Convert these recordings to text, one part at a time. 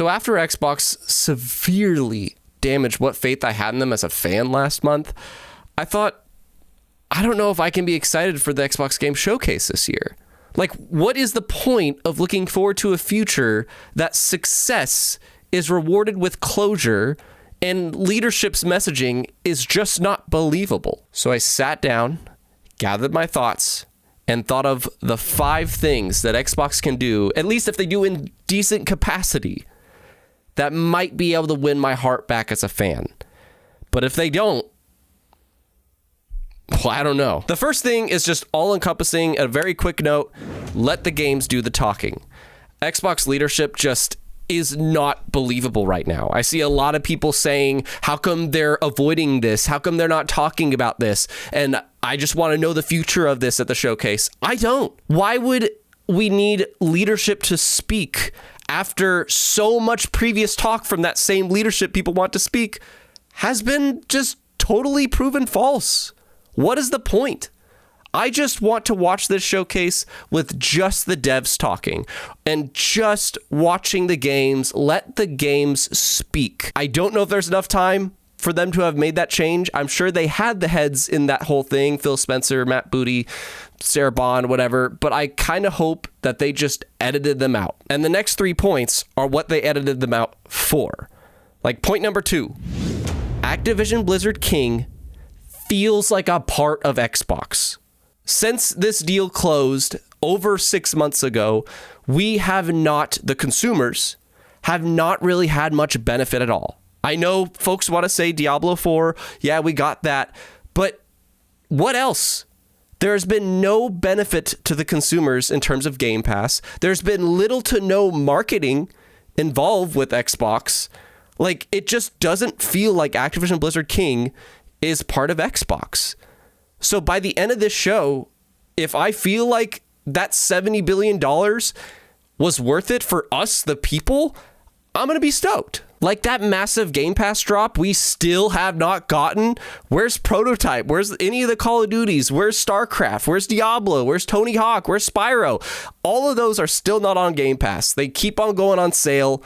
So after Xbox severely damaged what faith I had in them as a fan last month, I thought, I don't know if I can be excited for the Xbox Game Showcase this year. Like, what is the point of looking forward to a future that success is rewarded with closure and leadership's messaging is just not believable? So I sat down, gathered my thoughts, and thought of the 5 things that Xbox can do, at least if they do in decent capacity, that might be able to win my heart back as a fan. But if they don't, well, I don't know. The first thing is just all-encompassing. A very quick note, let the games do the talking. Xbox leadership just is not believable right now. I see a lot of people saying, how come they're avoiding this? How come they're not talking about this? And I just want to know the future of this at the showcase. I don't. Why would we need leadership to speak after so much previous talk from that same leadership people want to speak has been just totally proven false? What is the point? I just want to watch this showcase with just the devs talking and just watching the games. Let the games speak. I don't know if there's enough time for them to have made that change. I'm sure they had the heads in that whole thing, Phil Spencer, Matt Booty, Sarah Bond, whatever, but I kind of hope that they just edited them out. And the next 3 points are what they edited them out for. Like point number 2, Activision Blizzard King feels like a part of Xbox. Since this deal closed over 6 months ago, we have not, the consumers, have not really had much benefit at all. I know folks want to say Diablo 4, yeah, we got that, but what else? There's been no benefit to the consumers in terms of Game Pass. There's been little to no marketing involved with Xbox. Like, it just doesn't feel like Activision Blizzard King is part of Xbox. So by the end of this show, if I feel like that $70 billion was worth it for us, the people, I'm going to be stoked. Like that massive Game Pass drop, we still have not gotten. Where's Prototype? Where's any of the Call of Duties? Where's StarCraft? Where's Diablo? Where's Tony Hawk? Where's Spyro? All of those are still not on Game Pass. They keep on going on sale.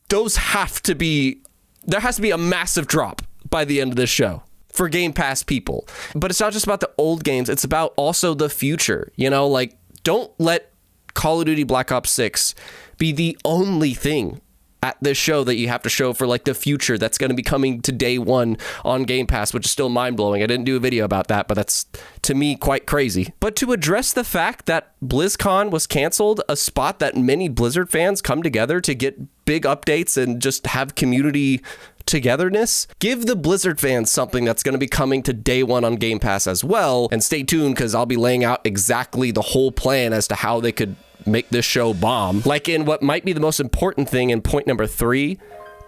Those have to be, there has to be a massive drop by the end of this show for Game Pass people. But it's not just about the old games. It's about also the future. You know, like, don't let Call of Duty Black Ops 6 be the only thing at this show that you have to show for like the future that's going to be coming to day one on Game Pass, which is still mind-blowing. I didn't do a video about that, but that's to me quite crazy. But to address the fact that BlizzCon was canceled, a spot that many Blizzard fans come together to get big updates and just have community togetherness, give the Blizzard fans something that's going to be coming to day one on Game Pass as well. And stay tuned, because I'll be laying out exactly the whole plan as to how they could make this show bomb. Like in what might be the most important thing in point number 3,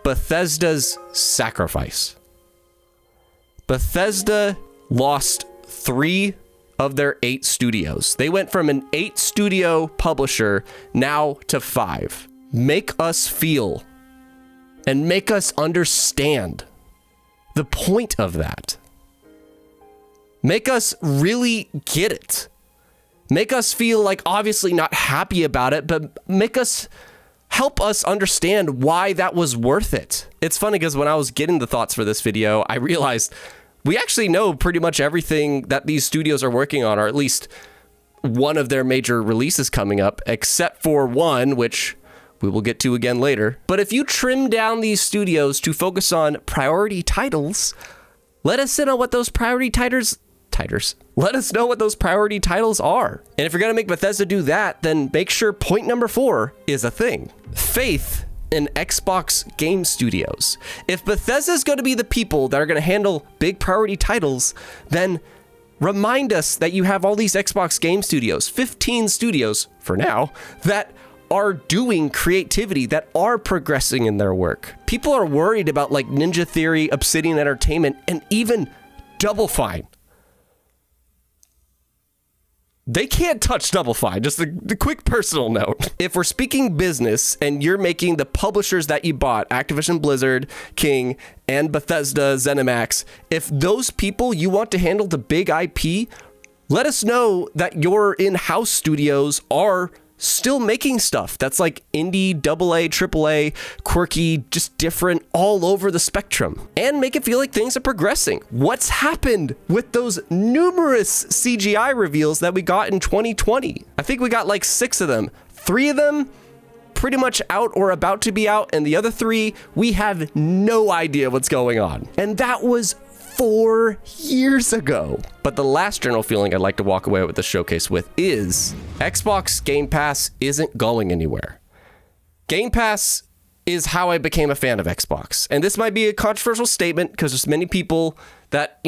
Bethesda's sacrifice. Bethesda lost 3 of their 8 studios. They went from an 8 studio publisher now to 5. Make us feel and make us understand the point of that. Make us really get it. Make us feel like obviously not happy about it, but help us understand why that was worth it. It's funny because when I was getting the thoughts for this video, I realized we actually know pretty much everything that these studios are working on, or at least one of their major releases coming up, except for one, which we will get to again later. But if you trim down these studios to focus on priority titles, let us know what those priority titles Let us know what those priority titles are. And if you're going to make Bethesda do that, then make sure point number 4 is a thing. Faith in Xbox game studios. If Bethesda is going to be the people that are going to handle big priority titles, then remind us that you have all these Xbox game studios, 15 studios for now, that are doing creativity, that are progressing in their work. People are worried about like Ninja Theory, Obsidian Entertainment, and even Double Fine. They can't touch Double Fine. Just the quick personal note. If we're speaking business and you're making the publishers that you bought, Activision Blizzard, King, and Bethesda, ZeniMax, if those people you want to handle the big IP, let us know that your in-house studios are still making stuff that's like indie, AA, AAA, quirky, just different all over the spectrum, and make it feel like things are progressing. What's happened with those numerous CGI reveals that we got in 2020? I think we got like 6 of them. 3 of them pretty much out or about to be out, and the other 3, we have no idea what's going on. And that was 4 years ago. But the last general feeling I'd like to walk away with the showcase with is Xbox Game Pass isn't going anywhere. Game Pass is how I became a fan of Xbox. And this might be a controversial statement because there's many people that,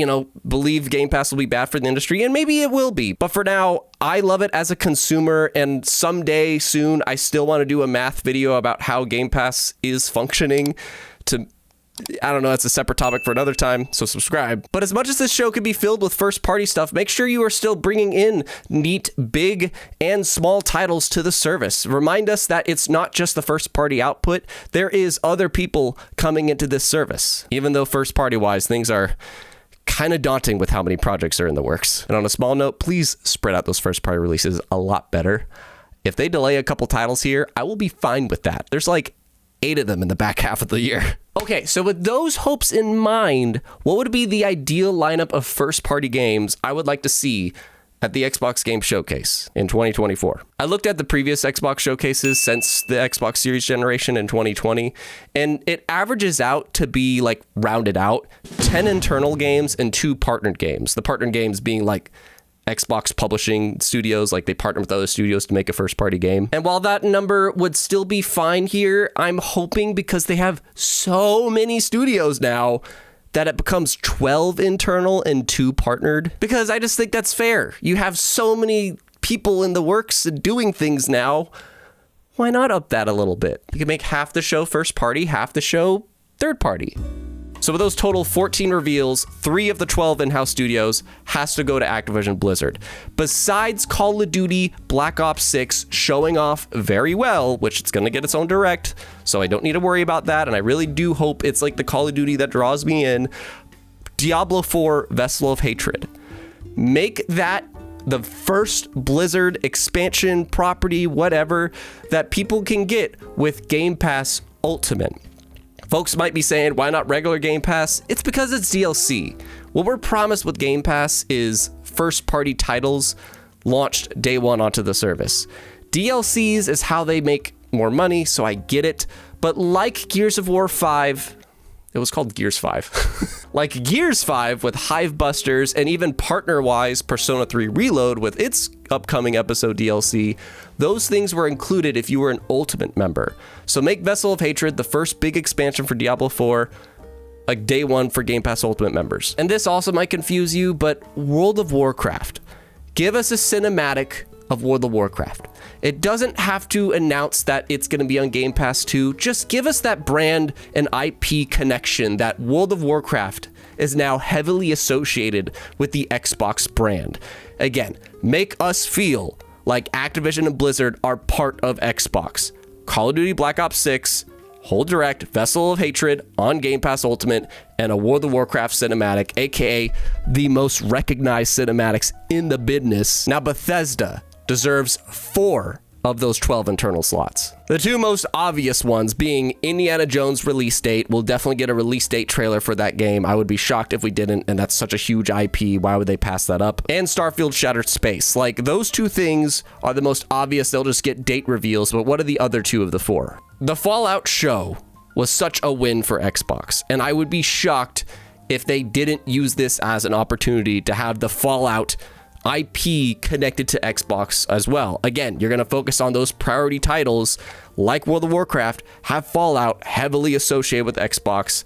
believe Game Pass will be bad for the industry, and maybe it will be. But for now, I love it as a consumer, and someday soon, I still want to do a math video about how Game Pass is functioning I don't know, that's a separate topic for another time, so subscribe. But as much as this show could be filled with first-party stuff, make sure you are still bringing in neat, big, and small titles to the service. Remind us that it's not just the first-party output. There is other people coming into this service. Even though first-party-wise, things are kind of daunting with how many projects are in the works. And on a small note, please spread out those first-party releases a lot better. If they delay a couple titles here, I will be fine with that. There's like 8 of them in the back half of the year. Okay, so with those hopes in mind, what would be the ideal lineup of first-party games I would like to see at the Xbox Game Showcase in 2024? I looked at the previous Xbox showcases since the Xbox Series generation in 2020, and it averages out to be, like, rounded out, 10 internal games and 2 partnered games. The partnered games being, like, Xbox publishing studios, like they partner with other studios to make a first party game. And while that number would still be fine here, I'm hoping because they have so many studios now that it becomes 12 internal and 2 partnered, because I just think that's fair. You have so many people in the works and doing things now. Why not up that a little bit? You can make half the show first party, half the show third party. So with those total 14 reveals, 3 of the 12 in-house studios has to go to Activision Blizzard. Besides Call of Duty Black Ops 6 showing off very well, which it's going to get its own direct, so I don't need to worry about that, and I really do hope it's like the Call of Duty that draws me in, Diablo 4 Vessel of Hatred. Make that the first Blizzard expansion property, whatever, that people can get with Game Pass Ultimate. Folks might be saying, why not regular Game Pass? It's because it's DLC. What we're promised with Game Pass is first-party titles launched day one onto the service. DLCs is how they make more money, so I get it. But like Gears of War 5, it was called Gears 5. Like Gears 5 with Hivebusters and even partner-wise Persona 3 Reload with its upcoming episode DLC, those things were included if you were an Ultimate member. So make Vessel of Hatred the first big expansion for Diablo 4, like day one for Game Pass Ultimate members. And this also might confuse you, but World of Warcraft. Give us a cinematic of World of Warcraft. It doesn't have to announce that it's going to be on Game Pass 2. Just give us that brand and IP connection that World of Warcraft is now heavily associated with the Xbox brand. Again, make us feel like Activision and Blizzard are part of Xbox. Call of Duty Black Ops 6, whole direct, Vessel of Hatred on Game Pass Ultimate, and a World of Warcraft cinematic, aka the most recognized cinematics in the business. Now Bethesda deserves 4 of those 12 internal slots. The 2 most obvious ones being Indiana Jones release date. We'll definitely get a release date trailer for that game. I would be shocked if we didn't, and that's such a huge IP. Why would they pass that up? And Starfield Shattered Space. Like, those 2 things are the most obvious. They'll just get date reveals, but what are the other 2 of the 4? The Fallout show was such a win for Xbox, and I would be shocked if they didn't use this as an opportunity to have the Fallout IP connected to Xbox as well. Again, you're going to focus on those priority titles like World of Warcraft, have Fallout heavily associated with Xbox.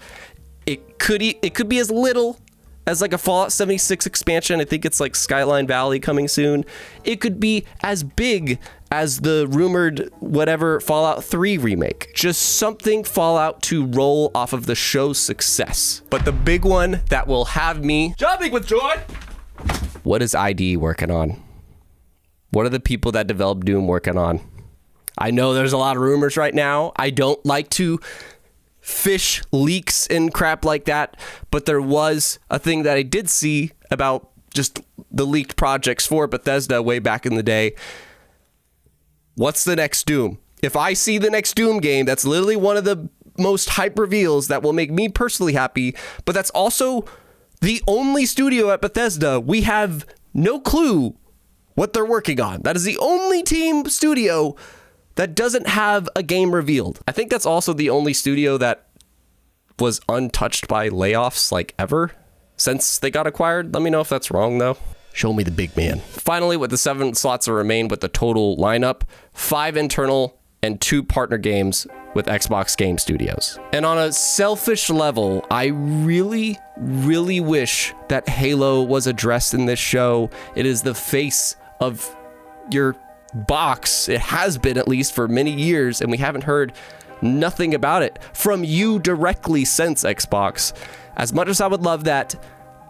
It could be as little as like a Fallout 76 expansion. I think it's like Skyline Valley coming soon. It could be as big as the rumored whatever Fallout 3 remake. Just something Fallout to roll off of the show's success. But the big one that will have me jumping with joy. What is ID working on? What are the people that developed Doom working on? I know there's a lot of rumors right now. I don't like to fish leaks and crap like that, but there was a thing that I did see about just the leaked projects for Bethesda way back in the day. what's the next Doom? If I see the next Doom game, that's literally one of the most hype reveals that will make me personally happy, but that's also the only studio at Bethesda we have no clue what they're working on. That is the only team studio that doesn't have a game revealed. I think that's also the only studio that was untouched by layoffs like ever since they got acquired. Let me know if that's wrong though. Show me the big man. Finally, with the 7 slots that remain with the total lineup, 5 internal and 2 partner games with Xbox Game Studios. And on a selfish level, I really, really wish that Halo was addressed in this show. It is the face of your box. It has been, at least for many years, and we haven't heard nothing about it from you directly since Xbox. As much as I would love that,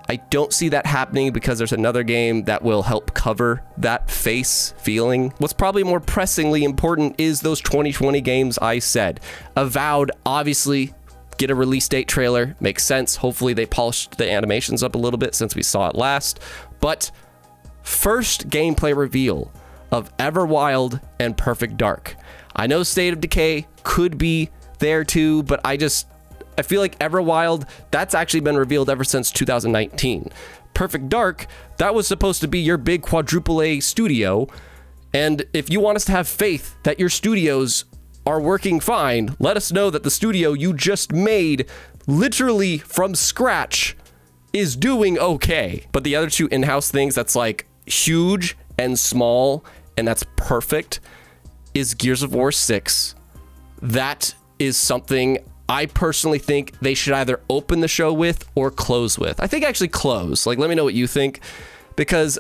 I don't see that happening because there's another game that will help cover that face feeling. What's probably more pressingly important is those 2020 games I said. Avowed, obviously, get a release date trailer. Makes sense. Hopefully they polished the animations up a little bit since we saw it last. But first gameplay reveal of Everwild and Perfect Dark. I know State of Decay could be there too, but I feel like Everwild, that's actually been revealed ever since 2019. Perfect Dark, that was supposed to be your big quadruple A studio. And if you want us to have faith that your studios are working fine, let us know that the studio you just made literally from scratch is doing okay. But the other 2 in-house things that's like huge and small and that's perfect is Gears of War 6. That is something I personally think they should either open the show with or close with. I think actually close. Like, let me know what you think, because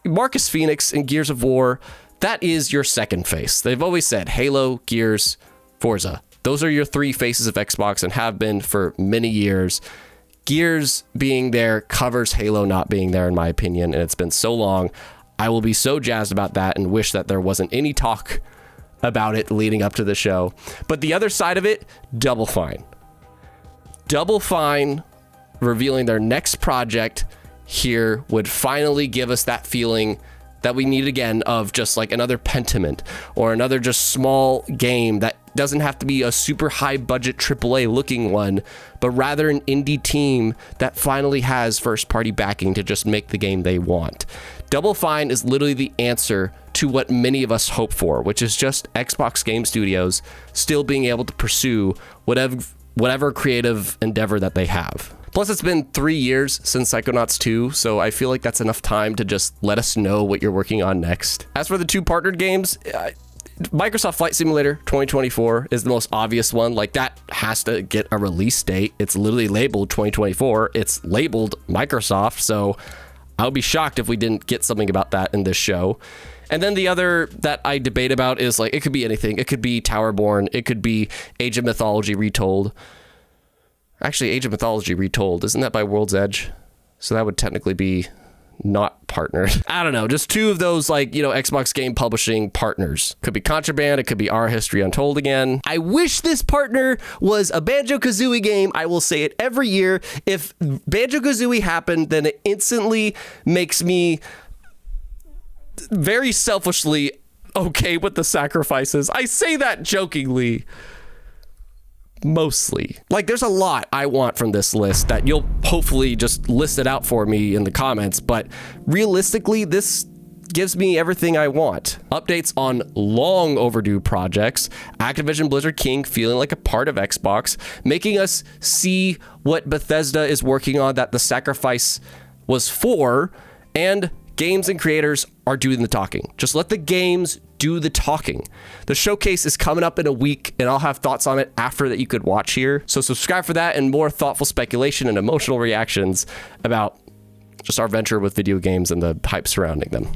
Marcus Phoenix and Gears of War, that is your second face. They've always said Halo, Gears, Forza. Those are your 3 faces of Xbox and have been for many years. Gears being there covers Halo not being there, in my opinion, and it's been so long. I will be so jazzed about that and wish that there wasn't any talk about it leading up to the show. But the other side of it, Double Fine. Double Fine revealing their next project here would finally give us that feeling that we need again of just like another Pentiment or another just small game that doesn't have to be a super high budget AAA looking one, but rather an indie team that finally has first party backing to just make the game they want. Double Fine is literally the answer to what many of us hope for, which is just Xbox Game Studios still being able to pursue whatever creative endeavor that they have. Plus, it's been 3 years since Psychonauts 2, so I feel like that's enough time to just let us know what you're working on next. As for the 2 partnered games, Microsoft Flight Simulator 2024 is the most obvious one. Like, that has to get a release date. It's literally labeled 2024. It's labeled Microsoft, so I would be shocked if we didn't get something about that in this show. And then the other that I debate about is, like, it could be anything. It could be Towerborn. It could be Age of Mythology Retold. Actually, Age of Mythology Retold, isn't that by World's Edge? So that would technically be not partnered. I don't know, just 2 of those, like, you know, Xbox game publishing partners. Could be Contraband, it could be Our History Untold again. I wish this partner was a Banjo-Kazooie game. I will say it every year. If Banjo-Kazooie happened, then it instantly makes me very selfishly okay with the sacrifices. I say that jokingly. Mostly. Like, there's a lot I want from this list that you'll hopefully just list it out for me in the comments, but realistically, this gives me everything I want. Updates on long overdue projects, Activision Blizzard King feeling like a part of Xbox, making us see what Bethesda is working on that the sacrifice was for, and games and creators are doing the talking. Just let the games do the talking. The showcase is coming up in a week, and I'll have thoughts on it after that you could watch here. So subscribe for that and more thoughtful speculation and emotional reactions about just our venture with video games and the hype surrounding them.